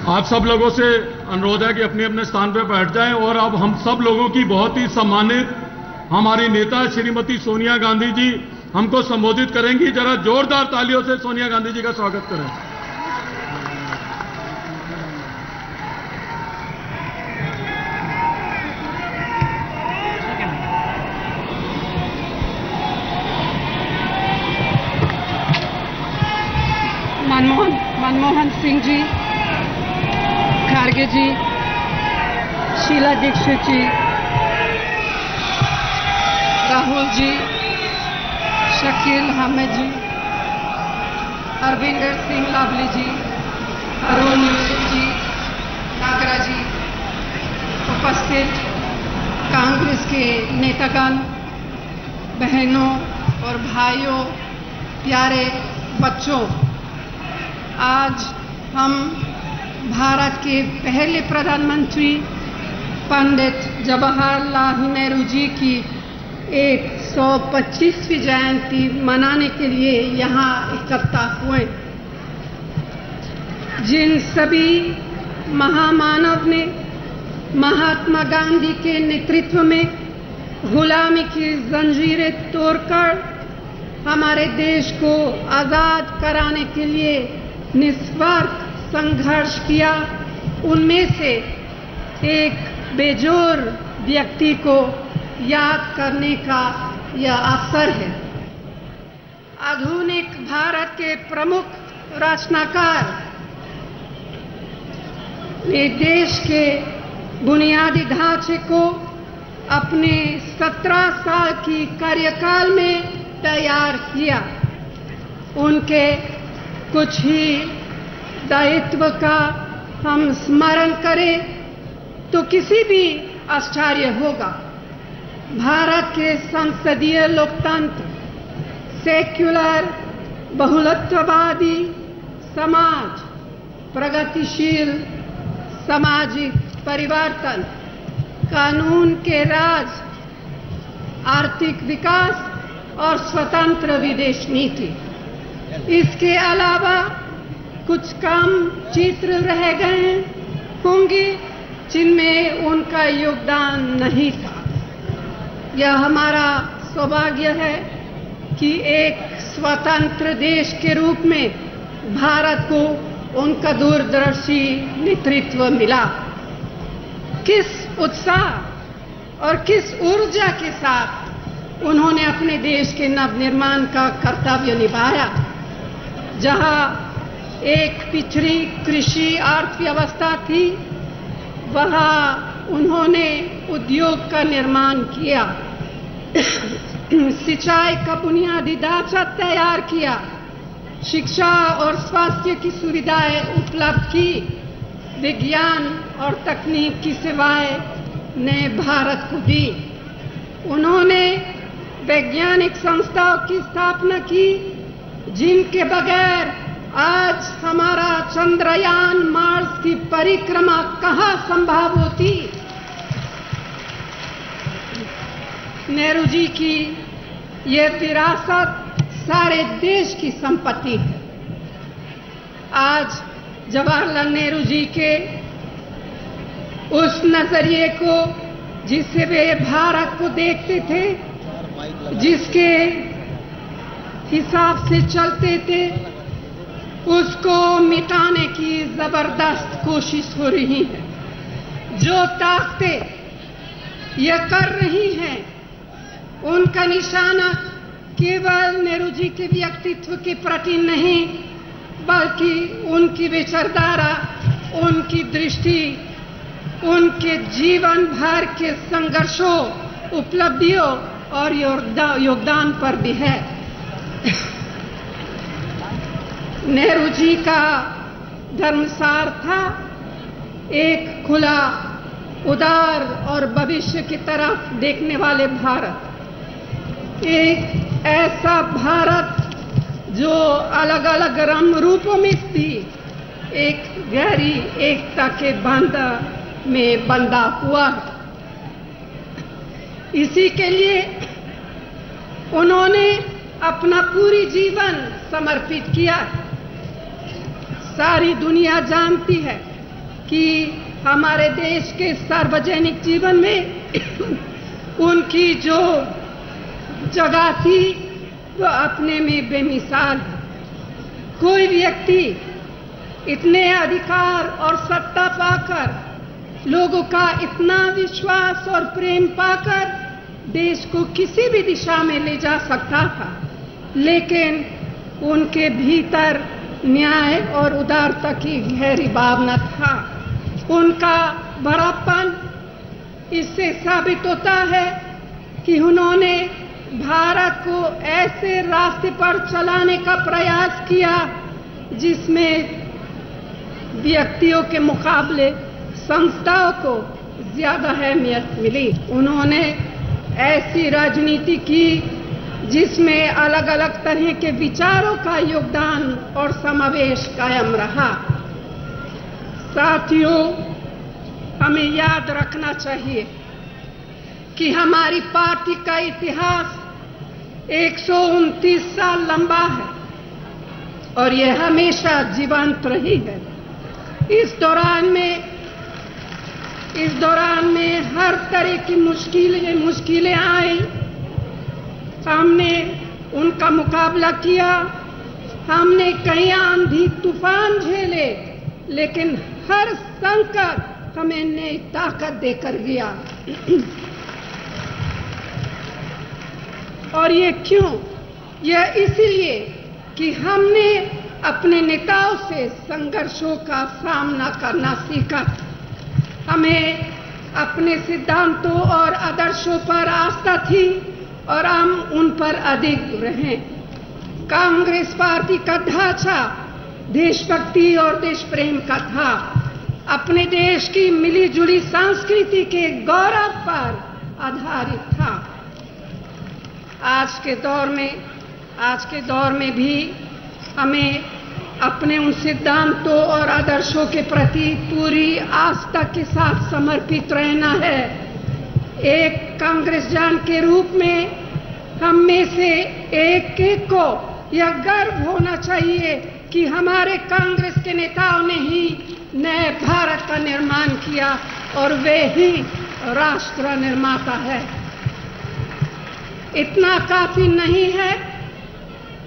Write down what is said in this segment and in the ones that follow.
आप सब लोगों से अनुरोध है कि अपने अपने स्थान पर बैठ जाएं और अब हम सब लोगों की बहुत ही सम्मानित हमारी नेता श्रीमती सोनिया गांधी जी हमको संबोधित करेंगी। जरा जोरदार तालियों से सोनिया गांधी जी का स्वागत करें। मनमोहन सिंह जी, खारगे जी, शीला दीक्षित जी, राहुल जी, शकील अहमद जी, अरविंदर सिंह लावली जी, अरुण जी, नागरा जी, उपस्थित कांग्रेस के नेतागण, बहनों और भाइयों, प्यारे बच्चों, आज हम भारत के पहले प्रधानमंत्री पंडित जवाहरलाल नेहरू जी की 125वीं जयंती मनाने के लिए यहाँ इकट्ठा हुए। जिन सभी महामानव ने महात्मा गांधी के नेतृत्व में गुलामी की जंजीरें तोड़कर हमारे देश को आज़ाद कराने के लिए निस्वार्थ संघर्ष किया, उनमें से एक बेजोर व्यक्ति को याद करने का यह अवसर है। आधुनिक भारत के प्रमुख रचनाकार ने देश के बुनियादी ढांचे को अपने 17 साल की कार्यकाल में तैयार किया। उनके कुछ ही दायित्व का हम स्मरण करें तो किसी भी आश्चर्य होगा। भारत के संसदीय लोकतंत्र, सेक्युलर बहुलत्ववादी समाज, प्रगतिशील सामाजिक परिवर्तन, कानून के राज, आर्थिक विकास और स्वतंत्र विदेश नीति। इसके अलावा कुछ कम चित्र रह गए होंगे जिनमें उनका योगदान नहीं था। यह हमारा सौभाग्य है कि एक स्वतंत्र देश के रूप में भारत को उनका दूरदर्शी नेतृत्व मिला। किस उत्साह और किस ऊर्जा के साथ उन्होंने अपने देश के नवनिर्माण का कर्तव्य निभाया। जहां एक पिछड़ी कृषि अर्थव्यवस्था थी, वहां उन्होंने उद्योग का निर्माण किया, सिंचाई का बुनियादी ढांचा तैयार किया, शिक्षा और स्वास्थ्य की सुविधाएं उपलब्ध की, विज्ञान और तकनीक की सेवाएं ने भारत को दी। उन्होंने वैज्ञानिक संस्थाओं की स्थापना की जिनके बगैर आज हमारा चंद्रयान मार्स की परिक्रमा कहाँ संभव होती। नेहरू जी की यह विरासत सारे देश की संपत्ति है। आज जवाहरलाल नेहरू जी के उस नजरिए को जिससे वे भारत को देखते थे, जिसके हिसाब से चलते थे, उसको मिटाने की जबरदस्त कोशिश हो रही है। जो ताकतें ये कर रही हैं, उनका निशाना केवल नेहरू जी के व्यक्तित्व के प्रति नहीं, बल्कि उनकी विचारधारा, उनकी दृष्टि, उनके जीवन भर के संघर्षों, उपलब्धियों और योगदान पर भी है। नेहरू जी का धर्मसार था एक खुला, उदार और भविष्य की तरफ देखने वाले भारत। एक ऐसा भारत जो अलग अलग रंग रूपों में थी, एक गहरी एकता के बंधन में बंधा हुआ। इसी के लिए उन्होंने अपना पूरी जीवन समर्पित किया। सारी दुनिया जानती है कि हमारे देश के सार्वजनिक जीवन में उनकी जो जगह थी वो अपने में बेमिसाल है। कोई व्यक्ति इतने अधिकार और सत्ता पाकर, लोगों का इतना विश्वास और प्रेम पाकर देश को किसी भी दिशा में ले जा सकता था, लेकिन उनके भीतर न्याय और उदारता की गहरी भावना था। उनका बड़ापन इससे साबित होता है कि उन्होंने भारत को ऐसे रास्ते पर चलाने का प्रयास किया जिसमें व्यक्तियों के मुकाबले संस्थाओं को ज्यादा अहमियत मिली। उन्होंने ऐसी राजनीति की जिसमें अलग अलग तरह के विचारों का योगदान और समावेश कायम रहा। साथियों, हमें याद रखना चाहिए कि हमारी पार्टी का इतिहास 129 साल लंबा है और यह हमेशा जीवंत रही है। इस दौरान में हर तरह की मुश्किलें आई। हमने उनका मुकाबला किया, हमने कई आंधी तूफान झेले, लेकिन हर संकट हमें नई ताकत देकर गया। और ये क्यों? यह इसलिए कि हमने अपने नेताओं से संघर्षों का सामना करना सीखा। हमें अपने सिद्धांतों और आदर्शों पर आस्था थी और हम उन पर अडिग रहे। कांग्रेस पार्टी का ढांचा देशभक्ति और देश प्रेम का था, अपने देश की मिली-जुली संस्कृति के गौरव पर आधारित था। आज के दौर में भी हमें अपने उन सिद्धांतों और आदर्शों के प्रति पूरी आस्था के साथ समर्पित रहना है। एक कांग्रेसजन के रूप में हम में से एक को यह गर्व होना चाहिए कि हमारे कांग्रेस के नेताओं ने ही नए भारत का निर्माण किया और वे ही राष्ट्र निर्माता है। इतना काफी नहीं है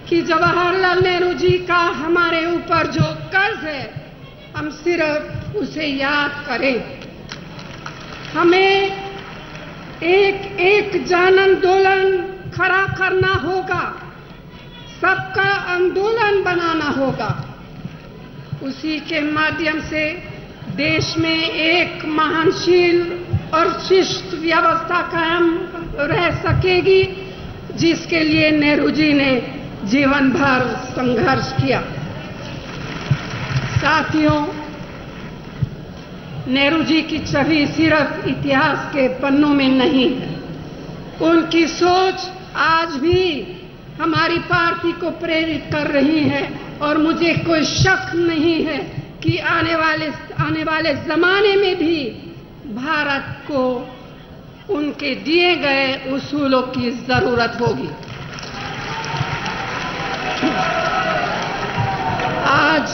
कि जवाहरलाल नेहरू जी का हमारे ऊपर जो कर्ज है हम सिर्फ उसे याद करें। हमें एक जन आंदोलन खड़ा करना होगा, सबका आंदोलन बनाना होगा। उसी के माध्यम से देश में एक महानशील और शिष्ट व्यवस्था कायम रह सकेगी, जिसके लिए नेहरू जी ने जीवन भर संघर्ष किया। साथियों, नेहरू जी की छवि सिर्फ इतिहास के पन्नों में नहीं है, उनकी सोच आज भी हमारी पार्टी को प्रेरित कर रही है और मुझे कोई शक नहीं है कि आने वाले जमाने में भी भारत को उनके दिए गए उसूलों की जरूरत होगी। आज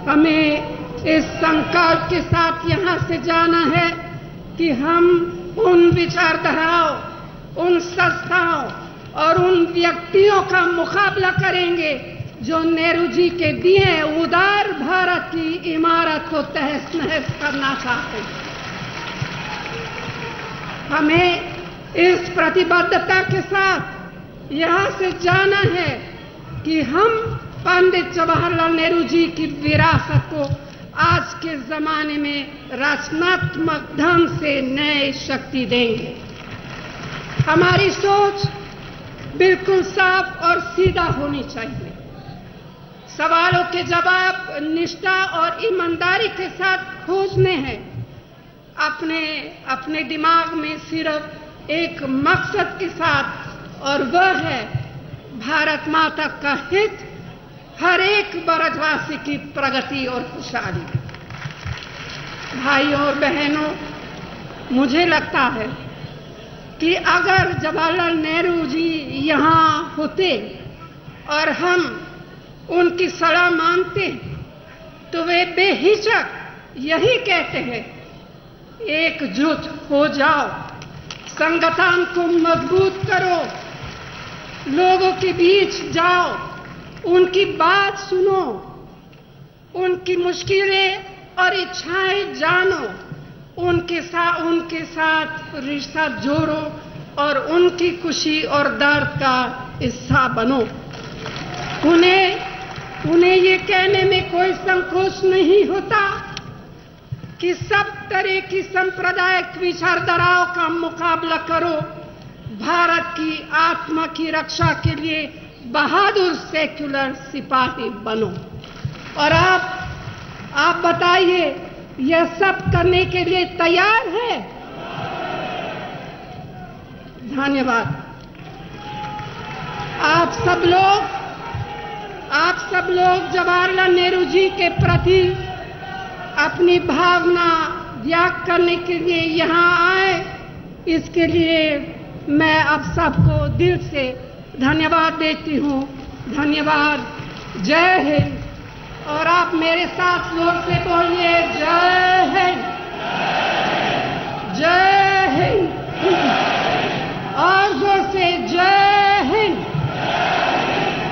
हमें इस संकल्प के साथ यहां से जाना है कि हम उन विचारधाराओं, उन संस्थाओं और उन व्यक्तियों का मुकाबला करेंगे जो नेहरू जी के दिए उदार भारत की इमारत को तहस नहस करना चाहते हैं। हमें इस प्रतिबद्धता के साथ यहां से जाना है कि हम पंडित जवाहरलाल नेहरू जी की विरासत को आज के जमाने में रचनात्मक ढंग से नई शक्ति देंगे। हमारी सोच बिल्कुल साफ और सीधा होनी चाहिए। सवालों के जवाब निष्ठा और ईमानदारी के साथ खोजने हैं। अपने दिमाग में सिर्फ एक मकसद के साथ, और वह है भारत माता का हित, हर एक भारतवासी की प्रगति और खुशहाली। भाइयों और बहनों, मुझे लगता है कि अगर जवाहरलाल नेहरू जी यहाँ होते और हम उनकी सलाह मानते तो वे बेहिचक यही कहते हैं, एकजुट हो जाओ, संगठन को मजबूत करो, लोगों के बीच जाओ, उनकी बात सुनो, उनकी मुश्किलें और इच्छाएं जानो, उनके साथ रिश्ता जोड़ो और उनकी खुशी और दर्द का हिस्सा बनो। उन्हें ये कहने में कोई संकोच नहीं होता कि सब तरह की सांप्रदायिक विचारधाराओं का मुकाबला करो, भारत की आत्मा की रक्षा के लिए बहादुर सेक्युलर सिपाही बनो। और आप बताइए, यह सब करने के लिए तैयार है? धन्यवाद। आप सब लोग जवाहरलाल नेहरू जी के प्रति अपनी भावना व्यक्त करने के लिए यहाँ आए, इसके लिए मैं आप सबको दिल से धन्यवाद देती हूँ। धन्यवाद। जय हिंद। और आप मेरे साथ जोर से बोलिए, जय हिंद, जय हिंद, और जोर से जय हिंद।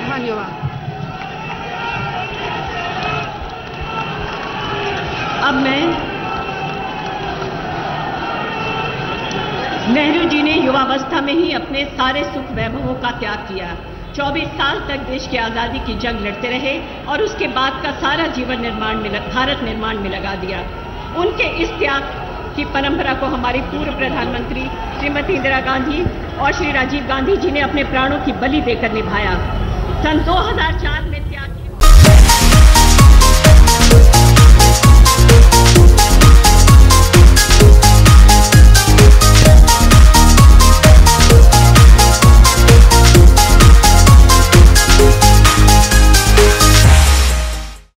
धन्यवाद। अब नेहरू जी ने युवावस्था में ही अपने सारे सुख वैभवों का त्याग किया। 24 साल तक देश की आज़ादी की जंग लड़ते रहे और उसके बाद का सारा जीवन भारत निर्माण में लगा दिया। उनके इस त्याग की परंपरा को हमारी पूर्व प्रधानमंत्री श्रीमती इंदिरा गांधी और श्री राजीव गांधी जी ने अपने प्राणों की बलि देकर निभाया। सन 2004 में त्याग